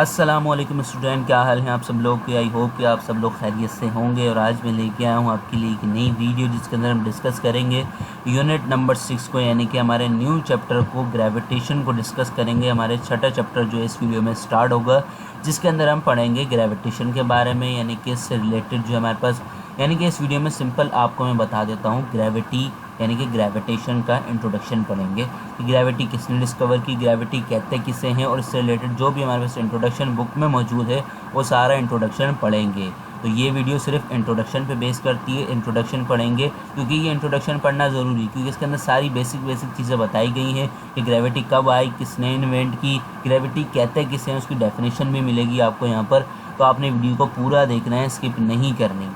अस्सलामुअलैकुम स्टूडेंट, क्या हाल है आप सब लोग के। आई होप कि आप सब लोग खैरियत से होंगे। और आज मैं लेके आया हूँ आपके लिए एक नई वीडियो जिसके अंदर हम डिस्कस करेंगे यूनिट नंबर 6 को, यानी कि हमारे न्यू चैप्टर को, ग्रेविटेशन को डिस्कस करेंगे। हमारे छठा चैप्टर जो है इस वीडियो में स्टार्ट होगा, जिसके अंदर हम पढ़ेंगे ग्रेविटेशन के बारे में, यानी कि इससे रिलेटेड जो हमारे पास, यानी कि इस वीडियो में सिंपल आपको मैं बता देता हूँ ग्रेविटी यानी कि ग्रेविटेशन का इंट्रोडक्शन पढ़ेंगे कि ग्रेविटी किसने डिस्कवर की, ग्रेविटी कहते किसे हैं, और इससे रिलेटेड जो भी हमारे पास इंट्रोडक्शन बुक में मौजूद है वो सारा इंट्रोडक्शन पढ़ेंगे। तो ये वीडियो सिर्फ इंट्रोडक्शन पे बेस करती है, इंट्रोडक्शन पढ़ेंगे क्योंकि ये इंट्रोडक्शन पढ़ना ज़रूरी है, क्योंकि इसके अंदर सारी बेसिक चीज़ें बताई गई हैं कि ग्रेविटी कब आई, किसने इन्वेंट की, ग्रेविटी कहते किसे हैं, उसकी डेफिनेशन भी मिलेगी आपको यहाँ पर। तो आपने वीडियो को पूरा देखना है, स्किप नहीं करनी।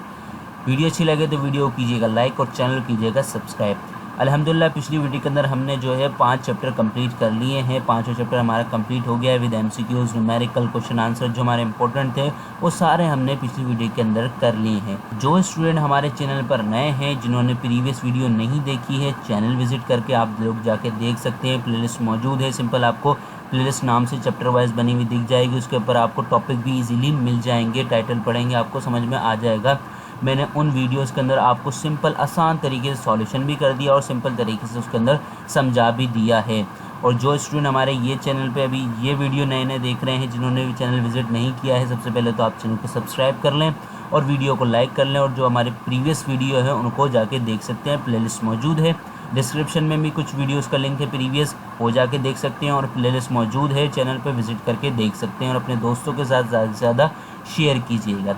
वीडियो अच्छी लगे तो वीडियो कीजिएगा लाइक और चैनल कीजिएगा सब्सक्राइब। अल्हम्दुलिल्लाह पिछली वीडियो के अंदर हमने जो है 5 चैप्टर कंप्लीट कर लिए हैं। 5वां चैप्टर हमारा कंप्लीट हो गया है with MCQs, numerical question answer जो हमारे इंपॉर्टेंट थे वो सारे हमने पिछली वीडियो के अंदर कर लिए हैं। जो स्टूडेंट हमारे चैनल पर नए हैं, जिन्होंने प्रीवियस वीडियो नहीं देखी है, चैनल विजिट करके आप लोग जाके देख सकते हैं। प्लेलिस्ट मौजूद है, सिंपल आपको प्लेलिस्ट नाम से चैप्टर वाइज बनी हुई दिख जाएगी। उसके ऊपर आपको टॉपिक भी ईजिली मिल जाएंगे, टाइटल पढ़ेंगे आपको समझ में आ जाएगा। मैंने उन वीडियोस के अंदर आपको सिंपल आसान तरीके से सॉल्यूशन भी कर दिया और सिंपल तरीके से उसके अंदर समझा भी दिया है। और जो स्टूडेंट हमारे ये चैनल पे अभी ये वीडियो नए देख रहे हैं, जिन्होंने भी चैनल विजिट नहीं किया है, सबसे पहले तो आप चैनल को सब्सक्राइब कर लें और वीडियो को लाइक कर लें। और जो हमारे प्रीवियस वीडियो है उनको जाके देख सकते हैं, प्लेलिस्ट मौजूद है। डिस्क्रिप्शन में भी कुछ वीडियोज़ का लिंक है प्रीवियस, वो जाके देख सकते हैं। और प्लेलिस्ट मौजूद है, चैनल पर विजिट करके देख सकते हैं। और अपने दोस्तों के साथ ज़्यादा से ज़्यादा शेयर कीजिएगा।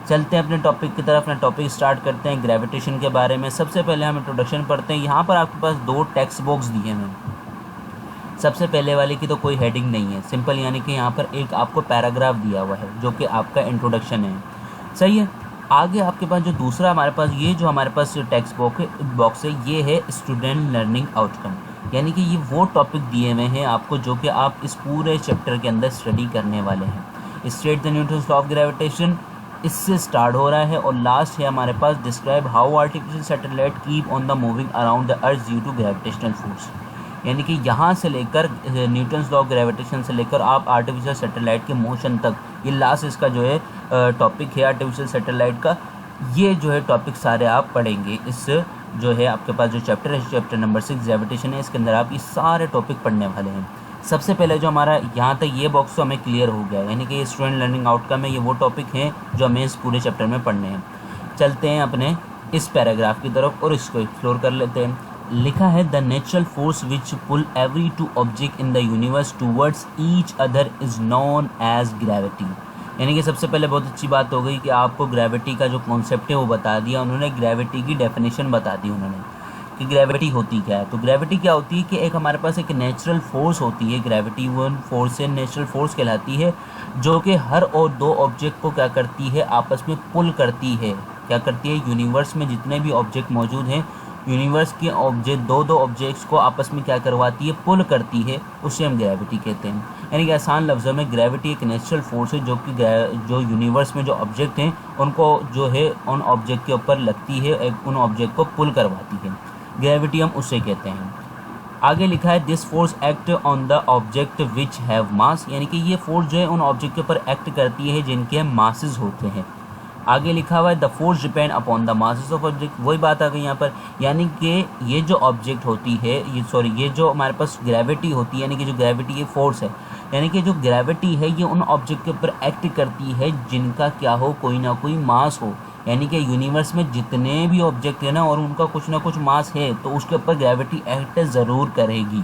चलते हैं अपने टॉपिक की तरफ। अपना टॉपिक स्टार्ट करते हैं ग्रेविटेशन के बारे में। सबसे पहले हम इंट्रोडक्शन पढ़ते हैं। यहाँ पर आपके पास 2 टेक्स्ट बॉक्स दिए हैं। सबसे पहले वाले की तो कोई हेडिंग नहीं है, सिंपल, यानी कि यहाँ पर एक आपको पैराग्राफ दिया हुआ है जो कि आपका इंट्रोडक्शन है, सही है। आगे आपके पास जो दूसरा हमारे पास ये जो हमारे पास टेक्स्ट बॉक्स है, ये है स्टूडेंट लर्निंग आउटकम, यानी कि ये वो टॉपिक दिए हुए हैं आपको जो कि आप इस पूरे चैप्टर के अंदर स्टडी करने वाले हैं। State the Newton's law of gravitation, इससे स्टार्ट हो रहा है। और लास्ट है हमारे पास describe how artificial satellite keep on the moving around the earth due to gravitational force, यानी कि यहाँ से लेकर न्यूटन्स लॉ ऑफ ग्रेविटेशन से लेकर आप आर्टिफिशियल सैटेलाइट के मोशन तक, ये लास्ट इसका जो है टॉपिक है आर्टिफिशियल सैटेलाइट का। ये जो है टॉपिक सारे आप पढ़ेंगे। इस जो है आपके पास जो चैप्टर है, चैप्टर नंबर 6 ग्रेविटेशन है, इसके अंदर आप ये सारे टॉपिक पढ़ने वाले हैं। सबसे पहले जो हमारा यहाँ तक ये बॉक्स तो हमें क्लियर हो गया है, यानी कि ये स्टूडेंट लर्निंग आउटकम है, ये वो टॉपिक हैं जो हमें इस पूरे चैप्टर में पढ़ने हैं। चलते हैं अपने इस पैराग्राफ की तरफ और इसको एक्सप्लोर कर लेते हैं। लिखा है the natural force which pull every 2 object in the universe towards each other is known as gravity, यानी कि सबसे पहले बहुत अच्छी बात हो गई कि आपको ग्रेविटी का जो कॉन्सेप्ट है वो बता दिया उन्होंने, ग्रेविटी की डेफिनेशन बता दी उन्होंने कि ग्रेविटी होती क्या है। तो ग्रेविटी क्या होती है कि एक हमारे पास एक नेचुरल फोर्स होती है, ग्रेविटी वन फोर्स है, नेचुरल फोर्स कहलाती है, जो कि हर और 2 ऑब्जेक्ट को क्या करती है, आपस में पुल करती है। क्या करती है, यूनिवर्स में जितने भी ऑब्जेक्ट मौजूद हैं, यूनिवर्स के ऑब्जेक्ट 2 ऑब्जेक्ट्स को आपस में क्या करवाती है, पुल करती है, उसे हम ग्रेविटी कहते हैं। यानी कि आसान लफ्ज़ों में ग्रेविटी एक नेचुरल फोर्स है जो कि जो यूनिवर्स में जो ऑब्जेक्ट हैं उनको जो है उन ऑब्जेक्ट के ऊपर लगती है, उन ऑब्जेक्ट को पुल करवाती है, ग्रेविटी हम उसे कहते हैं। आगे लिखा है this force act on the object which have मास, यानी कि ये फोर्स जो है उन ऑब्जेक्ट के ऊपर एक्ट करती है जिनके मासेस होते हैं। आगे लिखा हुआ है the force depend upon the masses of object, वही बात आ गई यहाँ पर, यानी कि ये जो ऑब्जेक्ट होती है, ये जो हमारे पास ग्रेविटी होती है, यानी कि जो ग्रेविटी ये फोर्स है, यानी कि जो ग्रेविटी है ये उन ऑब्जेक्ट के ऊपर एक्ट करती है जिनका क्या हो, कोई ना कोई मास हो। यानी कि यूनिवर्स में जितने भी ऑब्जेक्ट है ना और उनका कुछ ना कुछ मास है, तो उसके ऊपर ग्रेविटी एक्ट ज़रूर करेगी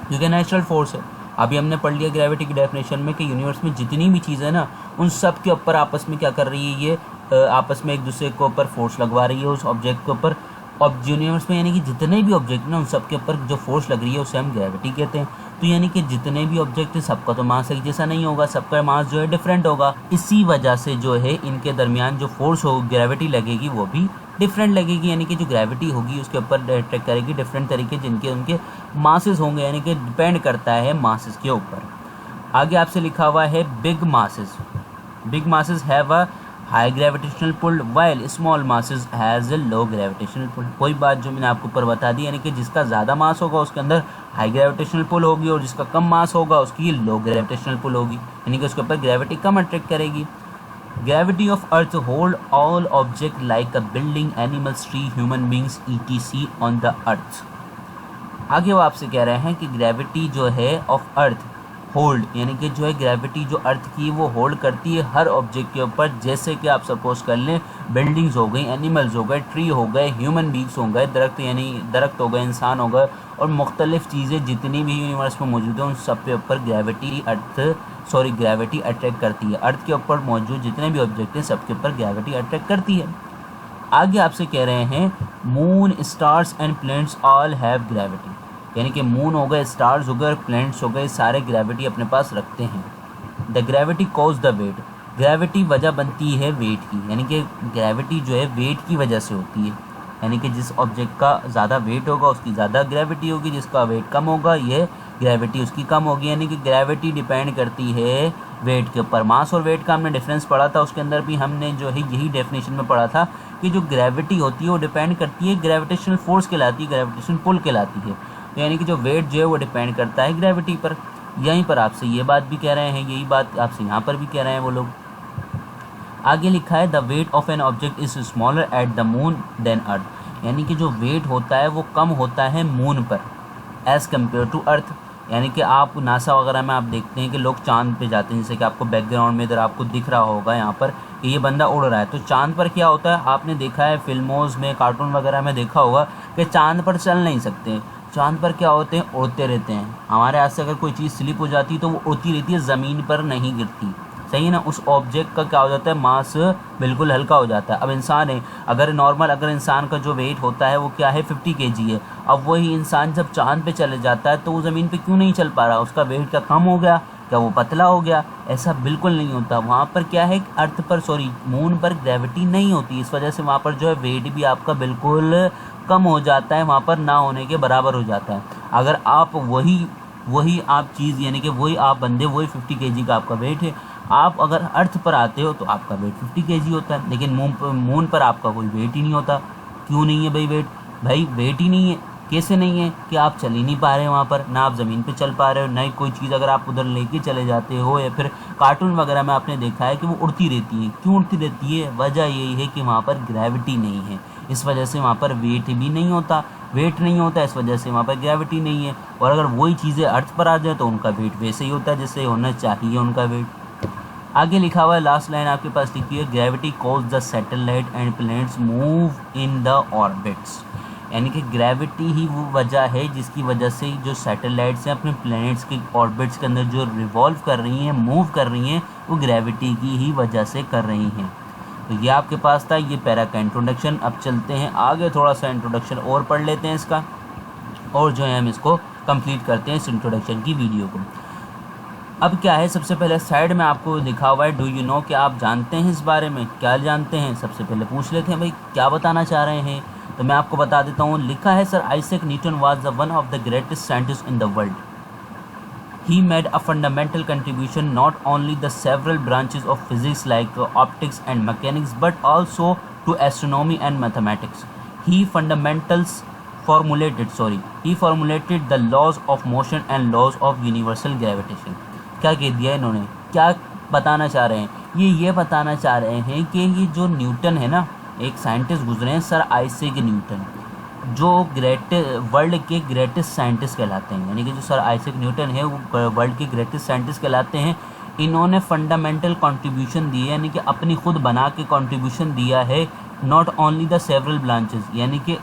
क्योंकि नेचुरल फोर्स है। अभी हमने पढ़ लिया ग्रेविटी की डेफिनेशन में कि यूनिवर्स में जितनी भी चीज़ें है ना, उन सब के ऊपर आपस में क्या कर रही है, ये आपस में एक दूसरे के ऊपर फोर्स लगवा रही है उस ऑब्जेक्ट के ऊपर। अब यूनिवर्स में यानी कि जितने भी ऑब्जेक्ट ना उन सब के ऊपर जो फोर्स लग रही है उसे हम ग्रेविटी कहते हैं। तो यानी कि जितने भी ऑब्जेक्ट है सबका तो मास एक जैसा नहीं होगा, सबका मास जो है डिफरेंट होगा। इसी वजह से जो है इनके दरमियान जो फोर्स हो, ग्रेविटी लगेगी, वो भी डिफरेंट लगेगी, यानी कि जो ग्रेविटी होगी उसके ऊपर अट्रैक्ट करेगी डिफरेंट तरीके जिनके उनके मासेस होंगे, यानी कि डिपेंड करता है मासेस के ऊपर। आगे आपसे लिखा हुआ है big masses have a high gravitational pull while small masses has a low gravitational pull. कोई बात जो मैंने आपको ऊपर बता दी, यानी कि जिसका ज़्यादा मास होगा उसके अंदर हाई ग्रेविटेशनल पुल होगी और जिसका कम मास होगा उसकी लो ग्रेविटेशनल पुल होगी, यानी कि उसके ऊपर ग्रेविटी कम अट्रैक्ट करेगी। Gravity of earth hold all object like a building, animals, tree, human beings ETC on the अर्थ। आगे वो आपसे कह रहे हैं कि ग्रेविटी जो है ऑफ अर्थ होल्ड, यानी कि जो है ग्रेविटी जो अर्थ की वो होल्ड करती है हर ऑब्जेक्ट के ऊपर। जैसे कि आप सपोज कर लें बिल्डिंग्स हो गई, एनिमल्स हो गए, ट्री हो गए, ह्यूमन बींग्स हो गए, दरख्त यानी दरख्त हो गए, इंसान हो गए, और मुख्तलिफ चीज़ें जितनी भी यूनिवर्स में मौजूद हैं उन सब के ऊपर ग्रेविटी अट्रैक्ट करती है। अर्थ के ऊपर मौजूद जितने भी ऑब्जेक्ट हैं सबके ऊपर ग्रेविटी अट्रैक्ट करती है। आगे आपसे कह रहे हैं moon, stars and planets all have gravity, यानी कि मून हो गए, स्टार्स हो गए और प्लैनेट्स हो गए, सारे ग्रेविटी अपने पास रखते हैं। The gravity cause the weight, gravity वजह बनती है वेट की, यानी कि ग्रेविटी जो है वेट की वजह से होती है, यानी कि जिस ऑब्जेक्ट का ज़्यादा वेट होगा उसकी ज़्यादा ग्रेविटी होगी, जिसका वेट कम होगा ये ग्रेविटी उसकी कम होगी। यानी कि ग्रेविटी डिपेंड करती है वेट के ऊपर। मास और वेट का हमने डिफरेंस पढ़ा था, उसके अंदर भी हमने जो है यही डेफिनेशन में पढ़ा था कि जो ग्रेविटी होती है वो डिपेंड करती है ग्रेविटेशनल फोर्स कहलाती है, ग्रेविटेशनल पुल कहलाती है। यानी कि जो वेट जो है वो डिपेंड करता है ग्रेविटी पर। यहीं पर आपसे ये बात भी कह रहे हैं, यही बात आपसे यहाँ पर भी कह रहे हैं वो लोग। आगे लिखा है the weight of an object is smaller at the moon than earth, यानी कि जो वेट होता है वो कम होता है मून पर एज़ कम्पेयर टू अर्थ। यानी कि आप नासा वगैरह में आप देखते हैं कि लोग चांद पे जाते हैं, जैसे कि आपको बैकग्राउंड में इधर आपको दिख रहा होगा यहाँ पर कि ये बंदा उड़ रहा है। तो चांद पर क्या होता है, आपने देखा है फिल्मों में, कार्टून वगैरह में देखा होगा कि चांद पर चल नहीं सकते। चांद पर क्या होते हैं, उड़ते रहते हैं। हमारे हाथ से अगर कोई चीज़ स्लिप हो जाती है तो वो उड़ती रहती है, ज़मीन पर नहीं गिरती, सही है ना। उस ऑब्जेक्ट का क्या हो जाता है, मास बिल्कुल हल्का हो जाता है। अब इंसान है, अगर नॉर्मल अगर इंसान का जो वेट होता है वो क्या है 50 kg है। अब वही इंसान जब चांद पे चले जाता है तो वो ज़मीन पे क्यों नहीं चल पा रहा, उसका वेट क्या कम हो गया, क्या वो पतला हो गया? ऐसा बिल्कुल नहीं होता। वहाँ पर क्या है, अर्थ पर मून पर ग्रेविटी नहीं होती, इस वजह से वहाँ पर जो है वेट भी आपका बिल्कुल कम हो जाता है, वहाँ पर ना होने के बराबर हो जाता है। अगर आप वही आप चीज़ यानी कि वही आप बंदे वही 50 kg का आपका वेट है, आप अगर अर्थ पर आते हो तो आपका वेट 50 kg होता है, लेकिन मून पर आपका कोई वेट ही नहीं होता। क्यों नहीं है भाई वेट ही नहीं है। कैसे नहीं है कि आप चल ही नहीं पा रहे हैं वहाँ पर, ना आप ज़मीन पे चल पा रहे हो, ना ही कोई चीज़ अगर आप उधर लेके चले जाते हो, या फिर कार्टून वगैरह में आपने देखा है कि वो उड़ती रहती है। क्यों उड़ती रहती है? वजह यही है कि वहाँ पर ग्रेविटी नहीं है, इस वजह से वहाँ पर वेट भी नहीं होता। वेट नहीं होता इस वजह से वहाँ पर ग्रेविटी नहीं है। और अगर वही चीज़ें अर्थ पर आ जाए तो उनका वेट वैसे ही होता है जैसे होना चाहिए उनका वेट। आगे लिखा हुआ है, लास्ट लाइन आपके पास लिखी है, gravity cause the satellite and planets move in the orbits, यानी कि ग्रेविटी ही वो वजह है जिसकी वजह से जो सैटेलाइट्स हैं अपने प्लैनेट्स के ऑर्बिट्स के अंदर जो रिवॉल्व कर रही हैं, मूव कर रही हैं, वो ग्रेविटी की ही वजह से कर रही हैं। तो ये आपके पास था ये पैरा का इंट्रोडक्शन। अब चलते हैं आगे, थोड़ा सा इंट्रोडक्शन और पढ़ लेते हैं इसका, और जो है हम इसको कंप्लीट करते हैं इस इंट्रोडक्शन की वीडियो को। अब क्या है, सबसे पहले साइड में आपको लिखा हुआ है डू यू नो, क्या आप जानते हैं इस बारे में, क्या जानते हैं। सबसे पहले पूछ लेते हैं भाई क्या बताना चाह रहे हैं, तो मैं आपको बता देता हूँ। लिखा है, sir Isaac Newton was the one of the greatest scientist in the world. He made a fundamental contribution not only the several branches of physics like optics and mechanics but also to astronomy and mathematics. He formulated the laws of motion and laws of universal gravitation. क्या कह दिया इन्होंने, क्या बताना चाह रहे हैं, ये बताना चाह रहे हैं कि ये जो न्यूटन है ना, एक साइंटिस्ट गुजरे हैं सर आइजैक न्यूटन, जो वर्ल्ड के ग्रेटेस्ट साइंटिस्ट कहलाते हैं। यानी कि जो सर आइजैक न्यूटन है वो वर्ल्ड के ग्रेटेस्ट साइंटिस्ट कहलाते हैं। इन्होंने फंडामेंटल कंट्रीब्यूशन दी है, यानी कि अपनी खुद बना के कंट्रीब्यूशन दिया है, not only the several branches, यानी कि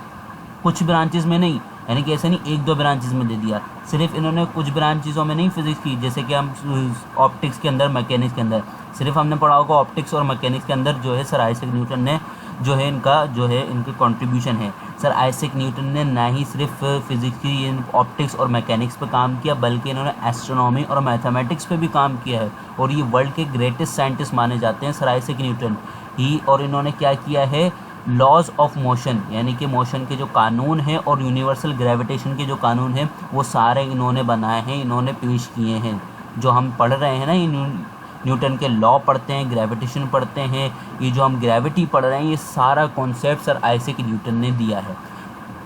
कुछ ब्रांचेस में नहीं, यानी कि ऐसे नहीं एक दो ब्रांचेस में दे दिया, सिर्फ इन्होंने कुछ ब्रांचेसों में नहीं फिजिक्स की, जैसे कि हम ऑप्टिक्स के अंदर, मैकेनिक्स के अंदर, सिर्फ हमने पढ़ा होगा ऑप्टिक्स और मैकेनिक्स के अंदर जो है सर आइजैक न्यूटन ने जो है इनके कंट्रीब्यूशन है। सर आइजैक न्यूटन ने ना ही सिर्फ फिजिक्स की ऑप्टिक्स और मैकेनिक्स पे काम किया, बल्कि इन्होंने एस्ट्रोनॉमी और मैथमेटिक्स पे भी काम किया है, और ये वर्ल्ड के ग्रेटेस्ट साइंटिस्ट माने जाते हैं सर आइजैक न्यूटन ही। और इन्होंने क्या किया है, लॉज ऑफ मोशन, यानी कि मोशन के जो कानून हैं और यूनिवर्सल ग्रेविटेशन के जो कानून हैं वो सारे इन्होंने बनाए हैं, इन्होंने पेश किए हैं। जो हम पढ़ रहे हैं ना न्यूटन के लॉ पढ़ते हैं, ग्रेविटेशन पढ़ते हैं। ये जो हम ग्रेविटी पढ़ रहे हैं ये सारा कॉन्सेप्ट सर आइजैक न्यूटन ने दिया है।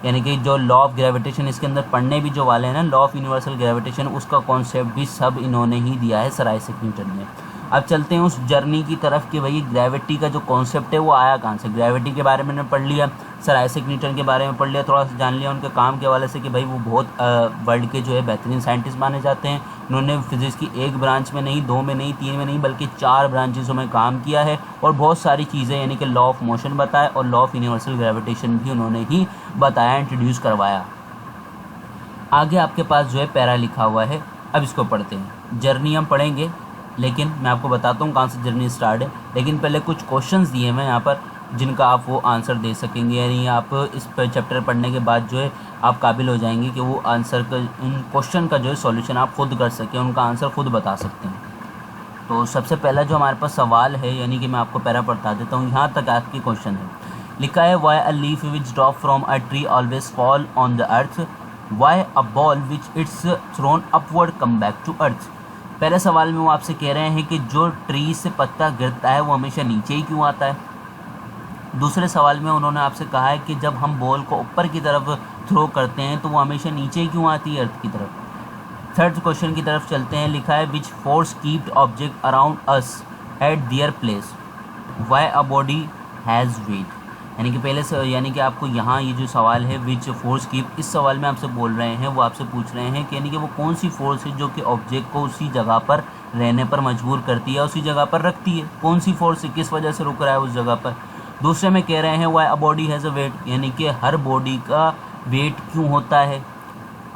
यानी कि जो लॉ ऑफ ग्रेविटेशन इसके अंदर पढ़ने भी जो वाले हैं ना, लॉ ऑफ यूनिवर्सल ग्रेविटेशन, उसका कॉन्सेप्ट भी सब इन्होंने ही दिया है सर आइजैक न्यूटन ने। अब चलते हैं उस जर्नी की तरफ कि भाई ग्रेविटी का जो कॉन्सेप्ट है वो आया कहाँ से। ग्रेविटी के बारे में मैंने पढ़ लिया, सर आइजैक न्यूटन के बारे में पढ़ लिया, थोड़ा सा जान लिया उनके काम के हवाले से कि भाई वो बहुत वर्ल्ड के जो है बेहतरीन साइंटिस्ट माने जाते हैं। उन्होंने फिजिक्स की एक ब्रांच में नहीं, 2 में नहीं, 3 में नहीं, बल्कि 4 ब्रांचेसों में काम किया है और बहुत सारी चीज़ें यानी कि लॉ ऑफ मोशन बताया और लॉ ऑफ यूनिवर्सल ग्रेविटेशन भी उन्होंने ही बताया, इंट्रोड्यूस करवाया। आगे आपके पास जो है पैरा लिखा हुआ है, अब इसको पढ़ते हैं। जर्नी हम पढ़ेंगे, लेकिन मैं आपको बताता हूँ कहाँ से जर्नी स्टार्ट है। लेकिन पहले कुछ क्वेश्चंस दिए मैं यहाँ पर जिनका आप वो आंसर दे सकेंगे, यानी आप इस चैप्टर पढ़ने के बाद जो है आप काबिल हो जाएंगे कि वो आंसर का, उन क्वेश्चन का जो है सॉल्यूशन आप खुद कर सकें, उनका आंसर खुद बता सकते हैं। तो सबसे पहला जो हमारे पास सवाल है, यानी कि मैं आपको पैरा पढ़ता देता हूँ, यहाँ तक आपकी क्वेश्चन है। लिखा है why a leaf which drop from a tree always fall on the earth, why a ball which it's thrown upward come back to earth. पहले सवाल में वो आपसे कह रहे हैं कि जो ट्री से पत्ता गिरता है वो हमेशा नीचे ही क्यों आता है। दूसरे सवाल में उन्होंने आपसे कहा है कि जब हम बॉल को ऊपर की तरफ थ्रो करते हैं तो वो हमेशा नीचे ही क्यों आती है, अर्थ की तरफ। थर्ड क्वेश्चन की तरफ चलते हैं। लिखा है which force keeped object around us at their place, Y a body has wait. यानी कि पहले से, यानी कि आपको यहाँ ये जो सवाल है विच फोर्स कीप, इस सवाल में आपसे बोल रहे हैं, वो आपसे पूछ रहे हैं कि यानी कि वो कौन सी फोर्स है जो कि ऑब्जेक्ट को उसी जगह पर रहने पर मजबूर करती है, उसी जगह पर रखती है। कौन सी फोर्स है, किस वजह से रुक रहा है उस जगह पर। दूसरे में कह रहे हैं why a body has a weight, यानी कि हर बॉडी का वेट क्यों होता है।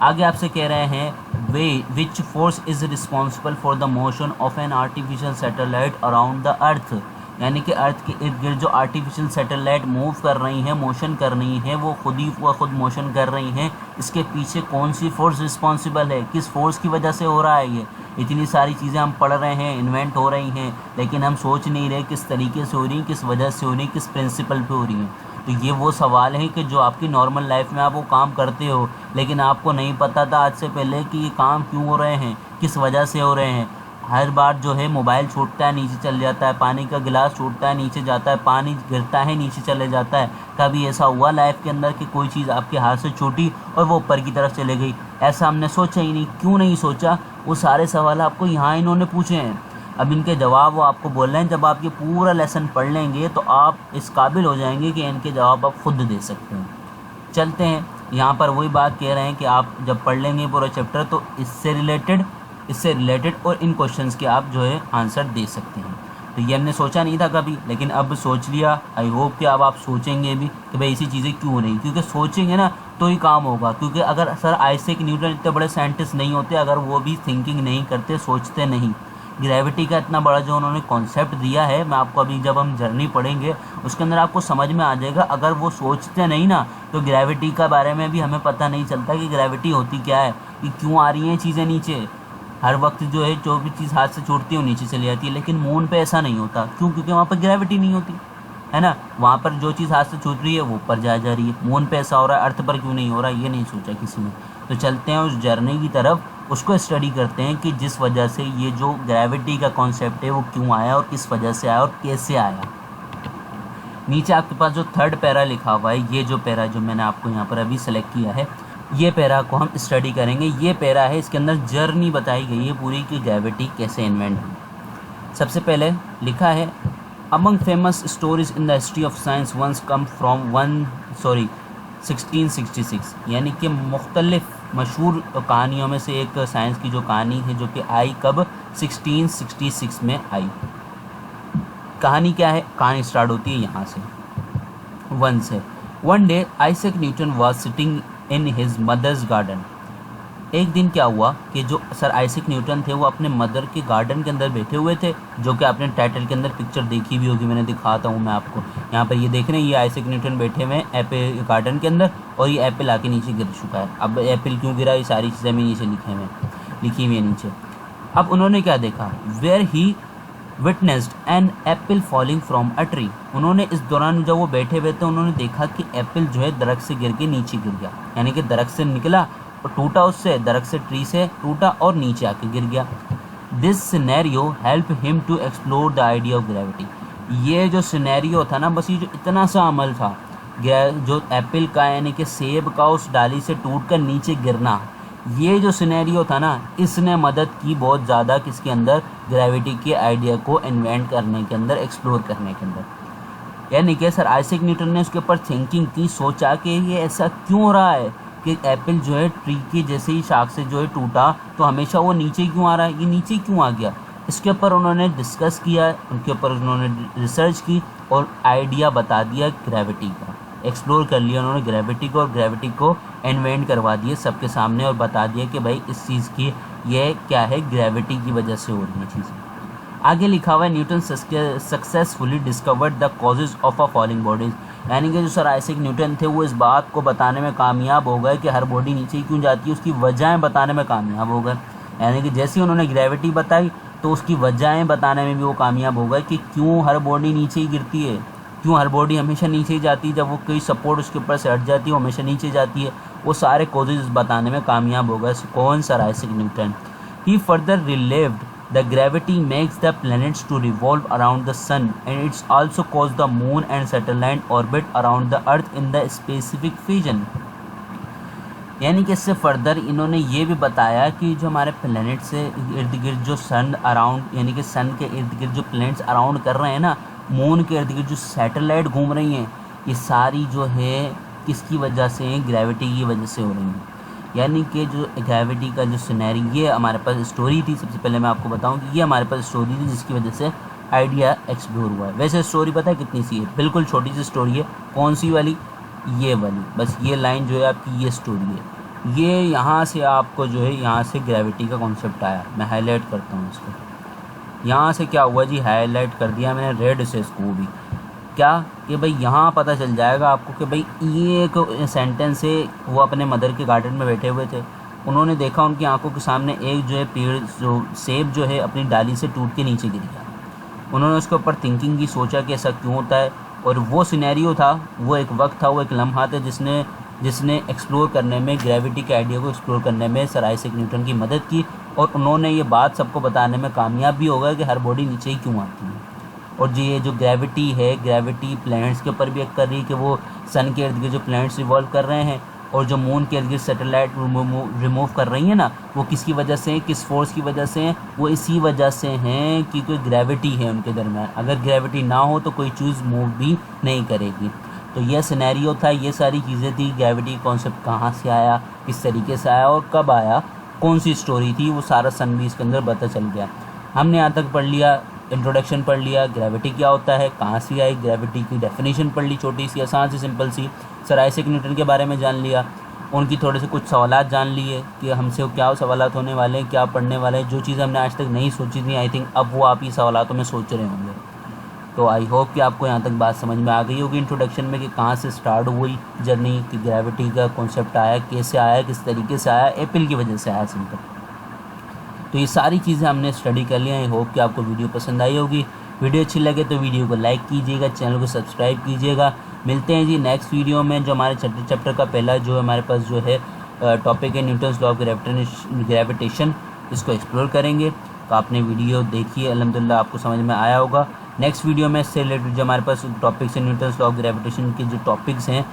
आगे आपसे कह रहे हैं वे which force is responsible for the motion of an artificial satellite around the earth, यानी कि अर्थ के इर्द गिर्द जो आर्टिफिशियल सैटेलाइट मूव कर रही हैं, मोशन कर रही हैं, वो खुद ही खुद मोशन कर रही हैं, इसके पीछे कौन सी फोर्स रिस्पॉन्सिबल है, किस फोर्स की वजह से हो रहा है ये। इतनी सारी चीज़ें हम पढ़ रहे हैं, इन्वेंट हो रही हैं, लेकिन हम सोच नहीं रहे किस तरीके से हो रही हैं, किस वजह से हो रही हैं, किस प्रिंसिपल पे हो रही हैं। तो ये वो सवाल है कि जो आपकी नॉर्मल लाइफ में आप वो काम करते हो, लेकिन आपको नहीं पता था आज से पहले कि ये काम क्यों हो रहे हैं, किस वजह से हो रहे हैं। हर बार जो है मोबाइल छूटता है नीचे चल जाता है, पानी का गिलास छूटता है नीचे जाता है, पानी गिरता है नीचे चले जाता है। कभी ऐसा हुआ लाइफ के अंदर कि कोई चीज़ आपके हाथ से छूटी और वो ऊपर की तरफ चले गई? ऐसा हमने सोचा ही नहीं। क्यों नहीं सोचा? वो सारे सवाल आपको यहाँ इन्होंने पूछे हैं, अब इनके जवाब वो आपको बोल रहे हैं। जब आप ये पूरा लेसन पढ़ लेंगे तो आप इस काबिल हो जाएंगे कि इनके जवाब आप खुद दे सकते हैं। चलते हैं, यहाँ पर वही बात कह रहे हैं कि आप जब पढ़ लेंगे पूरा चैप्टर तो इससे रिलेटेड और इन क्वेश्चंस के आप जो है आंसर दे सकते हैं। तो ये हमने सोचा नहीं था कभी, लेकिन अब सोच लिया। आई होप कि अब आप सोचेंगे भी कि भाई ऐसी चीज़ें क्यों नहीं, क्योंकि सोचेंगे ना तो ही काम होगा। क्योंकि अगर सर आइजैक न्यूटन इतने बड़े साइंटिस्ट नहीं होते अगर वो भी थिंकिंग नहीं करते, सोचते नहीं। ग्रेविटी का इतना बड़ा जो उन्होंने कॉन्सेप्ट दिया है, मैं आपको अभी जब हम जर्नी पढ़ेंगे उसके अंदर आपको समझ में आ जाएगा। अगर वो सोचते नहीं ना तो ग्रेविटी का बारे में भी हमें पता नहीं चलता कि ग्रेविटी होती क्या है, कि क्यों आ रही हैं चीज़ें नीचे। हर वक्त जो है जो भी चीज़ हाथ से छूटती है वो नीचे चली जाती है, लेकिन मून पे ऐसा नहीं होता। क्यों? क्योंकि वहाँ पर ग्रेविटी नहीं होती है ना। वहाँ पर जो चीज़ हाथ से छूट रही है वो ऊपर जा रही है। मून पे ऐसा हो रहा है, अर्थ पर क्यों नहीं हो रहा, ये नहीं सोचा किसी ने। तो चलते हैं उस जर्नी की तरफ, उसको स्टडी करते हैं कि जिस वजह से ये जो ग्रेविटी का कॉन्सेप्ट है वो क्यों आया और किस वजह से आया और कैसे आया। नीचे आपके पास जो थर्ड पैरा लिखा हुआ है, ये जो पैरा जो मैंने आपको यहाँ पर अभी सेलेक्ट किया है, ये पैरा को हम स्टडी करेंगे। ये पैरा है, इसके अंदर जर्नी बताई गई है पूरी कि ग्रेविटी कैसे इन्वेंट हुई। सबसे पहले लिखा है among famous stories in the history of science once come from 1666, यानी कि मुख्तलिफ मशहूर कहानियों में से एक साइंस की जो कहानी है जो कि आई कब, 1666 में आई। कहानी क्या है? कहानी स्टार्ट होती है यहाँ से, वन से। One day Isaac Newton was sitting in his mother's garden. एक दिन क्या हुआ कि जो सर आइजैक न्यूटन थे वो अपने मदर के गार्डन के अंदर बैठे हुए थे, जो कि आपने टाइटल के अंदर पिक्चर देखी भी होगी, मैंने दिखाता हूँ मैं आपको। यहाँ पर ये देख रहे हैं, ये आइजैक न्यूटन बैठे हुए हैं एप्पल गार्डन के अंदर, और ये एप्पल आके नीचे गिर चुका है। अब एप्पल क्यों गिरा, ये सारी चीज़ें भी नीचे लिखी हुई है नीचे। अब उन्होंने क्या देखा, where he witnessed an apple falling from a tree. उन्होंने इस दौरान जब वो बैठे हुए थे उन्होंने देखा कि एप्पल जो है दरख्त से गिर के नीचे गिर गया, यानी कि दरख्त से निकला और टूटा, उससे दरख्त से ट्री से टूटा और नीचे आके गिर गया। This scenario help him to explore the idea of gravity. ये जो सिनेरियो था ना, बस ये जो इतना सा अमल था, जो एप्पल का यानी कि सेब का उस डाली से टूट कर नीचे गिरना, ये जो सिनेरियो था ना, इसने मदद की बहुत ज़्यादा किसके अंदर, ग्रेविटी के आइडिया को इन्वेंट करने के अंदर, एक्सप्लोर करने के अंदर। यानी कि सर आइजैक न्यूटन ने उसके ऊपर थिंकिंग की, सोचा कि ये ऐसा क्यों हो रहा है कि एप्पल जो है ट्री की जैसे ही शाख से जो है टूटा तो हमेशा वो नीचे क्यों आ रहा है, ये नीचे क्यों आ गया। इसके ऊपर उन्होंने डिस्कस किया, उनके ऊपर उन्होंने रिसर्च की और आइडिया बता दिया ग्रेविटी का, एक्सप्लोर कर लिया उन्होंने ग्रेविटी को, और ग्रेविटी को इन्वेंट करवा दिए सबके सामने और बता दिया कि भाई इस चीज़ की ये क्या है, ग्रेविटी की वजह से हो रही है चीज़ें। आगे लिखा हुआ है Newton successfully discovered the causes of a falling bodies. यानी कि जो सर आइजैक न्यूटन थे वो इस बात को बताने में कामयाब हो गए कि हर बॉडी नीचे क्यों जाती है, उसकी वजहें बताने में कामयाब हो गए। यानी कि जैसे ही उन्होंने ग्रेविटी बताई तो उसकी वजहें बताने में भी वो कामयाब हो गए कि क्यों हर बॉडी नीचे ही गिरती है, क्यों हर बॉडी हमेशा नीचे ही जाती है, जब वो कोई सपोर्ट उसके ऊपर से हट जाती है वो हमेशा नीचे जाती है। वो सारे कॉजेज बताने में कामयाब हो गए कौन, sir Isaac Newton. He further revealed the gravity makes the planets to revolve around the sun and it's also cause the moon and satellite orbit around the earth in the specific region। यानी कि इससे further इन्होंने ये भी बताया कि जो हमारे प्लैनेट से इर्द गिर्द जो सन अराउंड, यानी कि सन के इर्द गिर्द जो प्लैनेट्स अराउंड कर रहे हैं ना, मून के इर्द गिर्द जो सैटेलाइट घूम रही हैं, ये सारी जो है किसकी वजह से, ग्रेविटी की वजह से हो रही हैं। यानी कि जो ग्रेविटी का जो सिनेरी, ये हमारे पास स्टोरी थी। सबसे पहले मैं आपको बताऊं कि ये हमारे पास स्टोरी थी जिसकी वजह से आइडिया एक्सप्लोर हुआ है। वैसे स्टोरी पता है कितनी सी है, बिल्कुल छोटी सी स्टोरी है। कौन सी वाली, ये वाली, बस ये लाइन जो है आपकी, ये स्टोरी है। ये यहाँ से आपको जो है, यहाँ से ग्रेविटी का कॉन्सेप्ट आया। मैं हाईलाइट करता हूँ इसको। यहाँ से क्या हुआ जी, हाईलाइट कर दिया मैंने रेड से इसको भी, क्या कि भाई यहाँ पता चल जाएगा आपको कि भाई ये एक सेंटेंस है। वो अपने मदर के गार्डन में बैठे हुए थे, उन्होंने देखा उनकी आंखों के सामने एक जो है पेड़, जो सेब जो है अपनी डाली से टूट के नीचे गिर गया। उन्होंने उसके ऊपर थिंकिंग की, सोचा कि ऐसा क्यों होता है। और वो सिनेरियो था, वो एक वक्त था, वो एक लम्हा था जिसने एक्सप्लोर करने में, ग्रेविटी के आइडिया को एक्सप्लोर करने में सर आइजैक न्यूटन की मदद की। और उन्होंने ये बात सबको बताने में कामयाब भी हो गए कि हर बॉडी नीचे ही क्यों आती है। और जो ये जो ग्रेविटी है, ग्रेविटी प्लैनेट्स के ऊपर भी एक्ट कर रही है कि वो सन के इर्द गिर्द जो प्लैनेट्स रिवॉल्व कर रहे हैं, और जो मून के इर्द गिर्द सैटेलाइट रिमूव कर रही है ना, वो किसकी वजह से, किस फोर्स की वजह से हैं, वो इसी वजह से हैं कि कोई ग्रेविटी है उनके दरमियान। अगर ग्रेविटी ना हो तो कोई चीज़ मूव भी नहीं करेगी। तो यह सिनेरियो था, ये सारी चीज़ें थी। ग्रेविटी कॉन्सेप्ट कहाँ से आया, किस तरीके से आया और कब आया, कौन सी स्टोरी थी, वो सारा सन भी इसके अंदर पता चल गया। हमने यहाँ तक पढ़ लिया, इंट्रोडक्शन पढ़ लिया, ग्रेविटी क्या होता है, कहाँ से आई, ग्रेविटी की डेफिनेशन पढ़ ली, छोटी सी आसान सी सिंपल सी। सर आइजैक न्यूटन के बारे में जान लिया, उनकी थोड़े से कुछ सवालात जान लिए कि हमसे क्या सवालात होने वाले हैं, क्या पढ़ने वाले हैं। जो चीज़ हमने आज तक नहीं सोची थी, आई थिंक अब वो आप ही सवालातों में सोच रहे होंगे। तो आई होप कि आपको यहाँ तक बात समझ में आ गई होगी इंट्रोडक्शन में कि कहाँ से स्टार्ट हुई जर्नी, कि ग्रेविटी का कॉन्सेप्ट आया, कैसे आया, किस तरीके से आया, एप्पल की वजह से आया सिंपल। तो ये सारी चीज़ें हमने स्टडी कर लिया। आई होप कि आपको वीडियो पसंद आई होगी। वीडियो अच्छी लगे तो वीडियो को लाइक कीजिएगा, चैनल को सब्सक्राइब कीजिएगा। मिलते हैं जी नेक्स्ट वीडियो में। जो हमारे चैप्टर का पहला जो हमारे पास जो है टॉपिक है न्यूटन्स लॉ ऑफ ग्रेविटेशन, इसको एक्सप्लोर करेंगे। तो आपने वीडियो देखिए, अल्हम्दुलिल्लाह आपको समझ में आया होगा। नेक्स्ट वीडियो में इससे रिलेटेड जो हमारे पास टॉपिक्स हैं, न्यूटन्स लॉ ऑफ ग्रेविटेशन के जो टॉपिक्स हैं,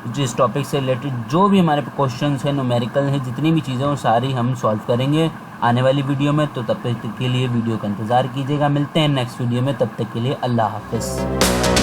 जिस टॉपिक से रिलेटेड जो भी हमारे क्वेश्चंस हैं, न्यूमेरिकल हैं, जितनी भी चीज़ें वो सारी हम सॉल्व करेंगे आने वाली वीडियो में। तो तब तक के लिए वीडियो का इंतज़ार कीजिएगा। मिलते हैं नेक्स्ट वीडियो में, तब तक के लिए अल्लाह हाफ़िज़।